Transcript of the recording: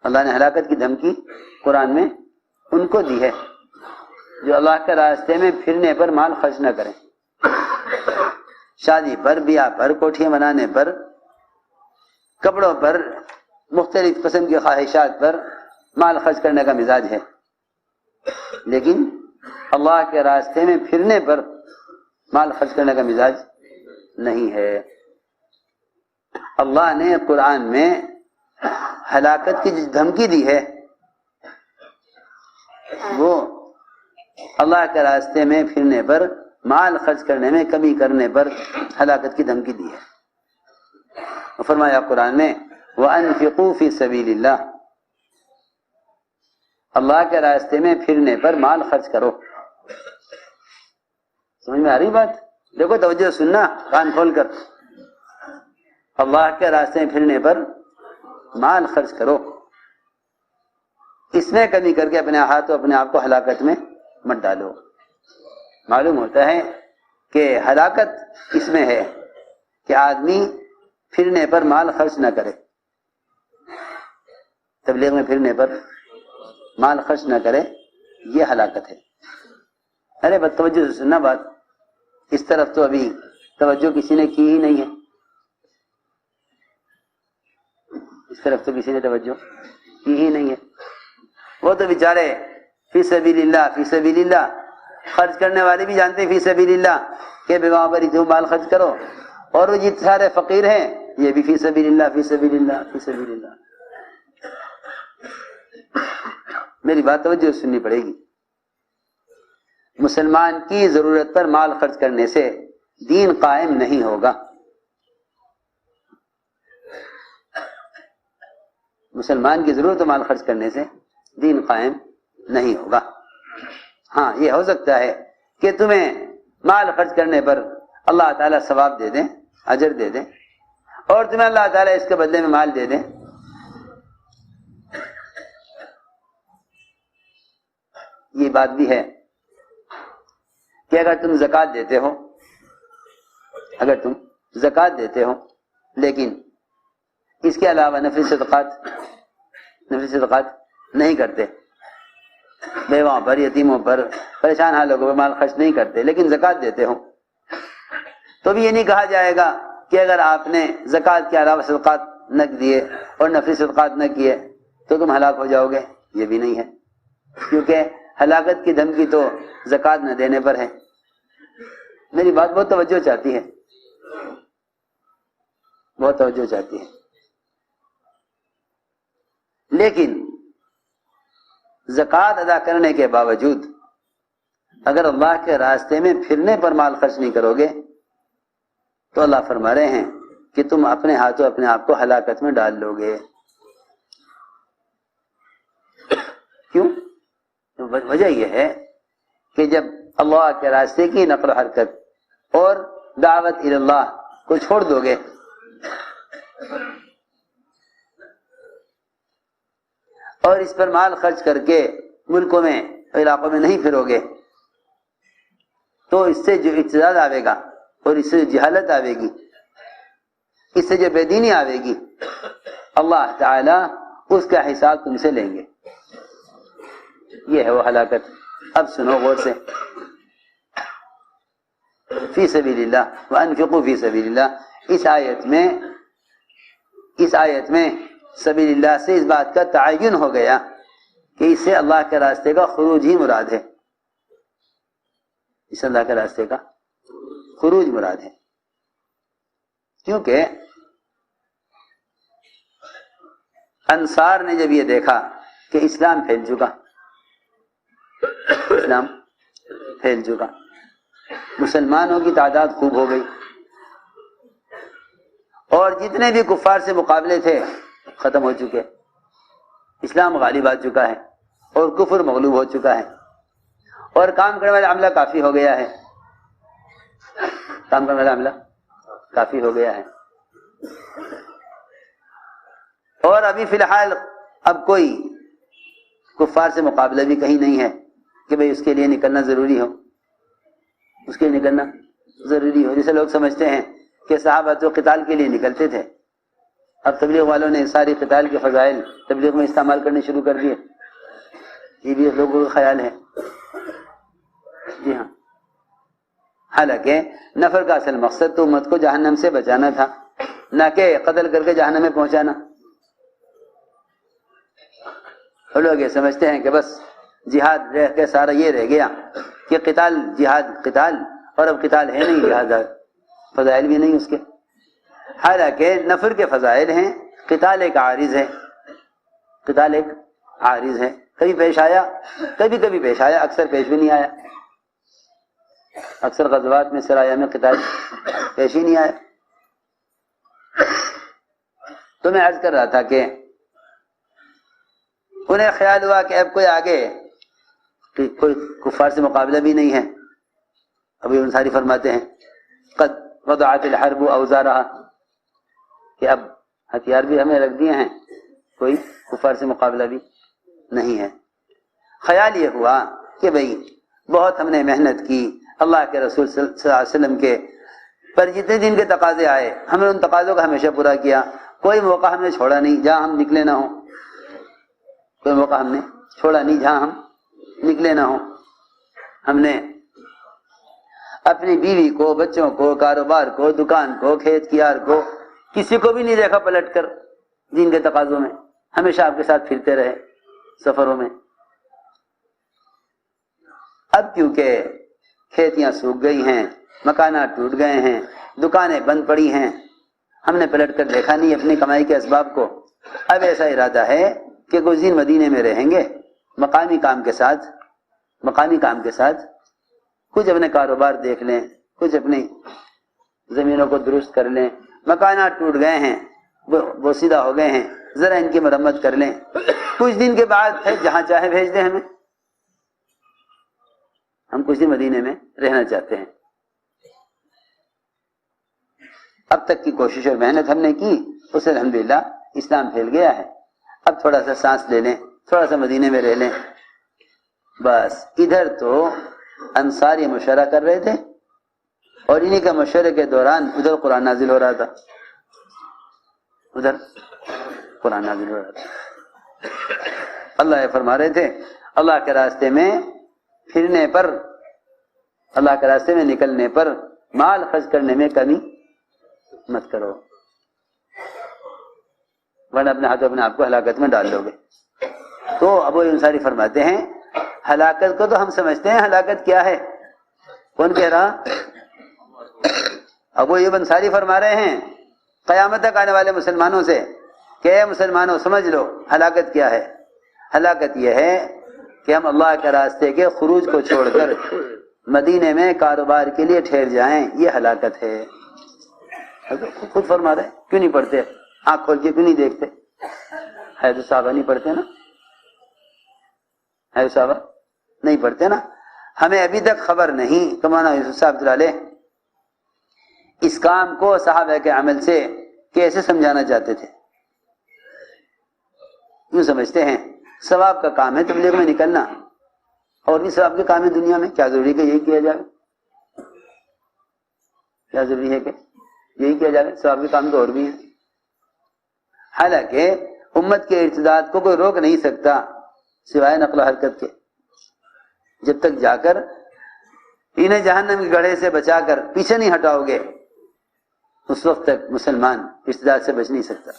اللہ نے ہلاکت کی دھمکی قرآن میں ان کو دی ہے جو اللہ کے راستے میں پھرنے پر مال خرچ نہ کریں، شادی پر، بیاہ پر، کوٹھیاں بنانے پر، کپڑوں پر، مختلف قسم کی خواہشات پر مال خرچ کرنے کا مزاج ہے، لیکن اللہ کے راستے میں پھرنے پر مال خرچ کرنے کا مزاج نہیں ہے۔ اللہ نے قرآن میں ہلاکت کی جو دھمکی دی ہے وہ اللہ کے راستے میں پھرنے پر، مال خرچ کرنے میں کمی کرنے پر ہلاکت کی دھمکی دی ہے۔ فرمایا قرآن نے وَأَنفِقُوا فِي سَبِيلِ اللَّهِ، اللہ کے راستے میں پھرنے پر مال خرچ کرو۔ سمجھ میں آ رہی بات؟ دیکھو توجہ سننا کان کھول کر، اللہ کے راستے میں پھرنے پر مال خرچ کرو، اس میں کمی کر کے اپنے ہاتھوں اپنے آپ کو ہلاکت میں مت ڈالو۔ معلوم ہوتا ہے کہ ہلاکت اس میں ہے کہ آدمی پھرنے پر مال خرچ نہ کرے، تبلیغ میں پھرنے پر مال خرچ نہ کرے، یہ ہلاکت ہے۔ ارے بد توجہ سے سننا بات، اس طرف تو ابھی توجہ کسی نے کی ہی نہیں ہے، اس طرف تو کسی نے توجہ کی ہی نہیں ہے۔ وہ تو بیچارے فی سبیل اللہ فی سبیل اللہ خرچ کرنے والے بھی جانتے ہیں فی سبیل اللہ کہ بیگم پر تو مال خرچ کرو، اور وہ جتنے سارے فقیر ہیں یہ بھی فی سبیل اللہ فی سبیل اللہ فی سبیل اللہ۔ میری بات توجہ سننی پڑے گی۔ مسلمان کی ضرورت پر مال خرچ کرنے سے دین قائم نہیں ہوگا، مسلمان کی ضرورت پر مال خرچ کرنے سے دین قائم نہیں ہوگا۔ ہاں یہ ہو سکتا ہے کہ تمہیں مال خرچ کرنے پر اللہ تعالیٰ ثواب دے دیں، اجر دے دیں، اور تمہیں اللہ تعالیٰ اس کے بدلے میں مال دے دیں۔ یہ بات بھی ہے کہ اگر تم زکوٰۃ دیتے ہو، اگر تم زکوٰۃ دیتے ہو لیکن اس کے علاوہ نفلی صدقات نہیں کرتے، بیواؤں پر، یتیموں پر، پریشان حالوں پر مال خرچ نہیں کرتے، لیکن زکوٰۃ دیتے ہو، تو بھی یہ نہیں کہا جائے گا کہ اگر آپ نے زکوٰۃ کے علاوہ صدقات نہ دیے اور نفلی صدقات نہ کیے تو تم ہلاک ہو جاؤ گے، یہ بھی نہیں ہے، کیونکہ ہلاکت کی دھمکی تو زکوٰۃ نہ دینے پر ہے۔ میری بات بہت توجہ چاہتی ہے، بہت توجہ چاہتی ہے۔ لیکن زکوٰۃ ادا کرنے کے باوجود اگر اللہ کے راستے میں پھرنے پر مال خرچ نہیں کرو گے تو اللہ فرما رہے ہیں کہ تم اپنے ہاتھوں اپنے آپ کو ہلاکت میں ڈال لو گے۔ کیوں؟ وجہ یہ ہے کہ جب اللہ کے راستے کی نقل و حرکت اور دعوت اللہ کو چھوڑ دو گے اور اس پر مال خرچ کر کے ملکوں میں، علاقوں میں نہیں پھرو گے تو اس سے جو اعتزاز آئے گا اور اس سے جو جہالت آئے گی، اس سے جو بے دینی آئے گی، اللہ تعالی اس کا حساب تم سے لیں گے۔ یہ ہے وہ ہلاکت۔ اب سنو غور سے، فی سبیل اللہ وانفقوا فی سبیل اللہ، اس آیت میں سبیل اللہ سے اس بات کا تعین ہو گیا کہ اس سے اللہ کے راستے کا خروج ہی مراد ہے، اس اللہ کے راستے کا خروج مراد ہے، کیونکہ انصار نے جب یہ دیکھا کہ اسلام پھیل چکا، اسلام پھیل چکا، مسلمانوں کی تعداد خوب ہو گئی، اور جتنے بھی کفار سے مقابلے تھے ختم ہو چکے، اسلام غالب آ چکا ہے اور کفر مغلوب ہو چکا ہے، اور کام کرنے والا عملہ کافی ہو گیا ہے، کام کرنے والا عملہ کافی ہو گیا ہے، اور ابھی فی الحال اب کوئی کفار سے مقابلہ بھی کہیں نہیں ہے کہ بھئی اس کے لیے نکلنا ضروری ہو، اس کے لیے نکلنا ضروری ہو۔ جیسے لوگ سمجھتے ہیں کہ صحابہ تو قتال کے لیے نکلتے تھے، اب تبلیغ والوں نے ساری قتال کے فضائل تبلیغ میں استعمال کرنے شروع کر دیے، یہ بھی لوگوں کا خیال ہے۔ جی ہاں، حالانکہ نفر کا اصل مقصد تو امت کو جہنم سے بچانا تھا، نہ کہ قتل کر کے جہنم میں پہنچانا۔ اور لوگ یہ سمجھتے ہیں کہ بس جہاد رہ کے سارا یہ رہ گیا کہ قتال، جہاد قتال، اور اب قتال ہے نہیں، لہذا فضائل بھی نہیں اس کے۔ حالانکہ نفر کے فضائل ہیں، قتال ایک عارض ہے، قتال ایک عارض ہے، کبھی پیش آیا، کبھی کبھی پیش آیا، اکثر پیش بھی نہیں آیا، اکثر غزوات میں سرایا میں قتال پیش ہی نہیں آیا۔ تو میں عرض کر رہا تھا کہ انہیں خیال ہوا کہ اب کوئی آگے کوئی کفار سے مقابلہ بھی نہیں ہے۔ ابو انصاری فرماتے ہیں قد وضعت الحرب اوزارها، کہ اب ہتھیار بھی ہمیں رکھ دیے ہیں، کوئی کفار سے مقابلہ بھی نہیں ہے۔ خیال یہ ہوا کہ بھئی بہت ہم نے محنت کی، اللہ کے رسول صلی اللہ علیہ وسلم کے پر جتنے دن کے تقاضے آئے ہم نے ان تقاضوں کا ہمیشہ پورا کیا، کوئی موقع ہم نے چھوڑا نہیں جہاں ہم نکلے نہ ہوں، کوئی موقع ہم نے چھوڑا نہیں جہاں ہم نکلے نہ ہوں۔ ہم نے اپنی بیوی کو، بچوں کو، کاروبار کو، دکان کو، کھیت کیار کو، کسی کو بھی نہیں دیکھا پلٹ کر دین کے تقاضوں میں، ہمیشہ آپ کے ساتھ پھرتے رہے سفروں میں۔ اب کیونکہ کھیتیاں سوکھ گئی ہیں، مکانات ٹوٹ گئے ہیں، دکانیں بند پڑی ہیں، ہم نے پلٹ کر دیکھا نہیں اپنی کمائی کے اسباب کو۔ اب ایسا ارادہ ہے کہ کچھ دن مدینے میں رہیں گے، مقامی کام کے ساتھ کچھ اپنے کاروبار دیکھ لیں، کچھ اپنی زمینوں کو درست کر لیں، مکانات ٹوٹ گئے ہیں، وہ سیدھا ہو گئے ہیں، ذرا ان کی مرمت کر لیں، کچھ دن کے بعد پھر جہاں چاہے بھیج دیں ہمیں، ہم کچھ دن مدینے میں رہنا چاہتے ہیں۔ اب تک کی کوشش اور محنت ہم نے کی، اسے الحمدللہ اسلام پھیل گیا ہے، اب تھوڑا سا سانس لے لیں، تھوڑا سا مدینے میں رہ لیں۔ بس ادھر تو انصار یہ مشورہ کر رہے تھے اور انہی کا مشورے کے دوران ادھر قرآن نازل ہو رہا تھا، اللہ یہ فرما رہے تھے اللہ کے راستے میں پھرنے پر، اللہ کے راستے میں نکلنے پر مال خرچ کرنے میں کمی مت کرو، ورنہ اپنے ہاتھوں اپنے آپ کو ہلاکت میں ڈال دو گے۔ تو ابو انصاری فرماتے ہیں ہلاکت کو تو ہم سمجھتے ہیں، ہلاکت کیا ہے؟ کون کہہ رہا؟ ابو انصاری فرما رہے ہیں قیامت تک آنے والے مسلمانوں سے کہ اے مسلمانوں سمجھ لو ہلاکت کیا ہے۔ ہلاکت یہ ہے کہ ہم اللہ کے راستے کے خروج کو چھوڑ کر مدینے میں کاروبار کے لیے ٹھہر جائیں، یہ ہلاکت ہے۔ خود فرما رہے، کیوں نہیں پڑھتے؟ آنکھ کھول کے کیوں نہیں دیکھتے؟ حید صحابہ نہیں پڑھتے نا، حید صحابہ نہیں پڑھتے نا۔ ہمیں ابھی تک خبر نہیں کہ مولانا یوسف صاحب علیہ اس کام کو صحابہ کے عمل سے کیسے سمجھانا چاہتے تھے۔ یوں سمجھتے ہیں ثواب کا کام ہے تبلیغ میں نکلنا، اور بھی ثواب کے کام ہے دنیا میں، کیا ضروری کہ یہی کیا جائے؟ کیا ضروری ہے کہ یہی کیا جائے؟ ثواب کے کام تو اور بھی ہیں۔ حالانکہ امت کے ارتداد کو کوئی روک نہیں سکتا سوائے نقل و حرکت کے، جب تک جا کر انہیں جہنم کے گڑھے سے بچا کر پیچھے نہیں ہٹاؤ گے اس وقت تک مسلمان ارتداد سے بچ نہیں سکتا۔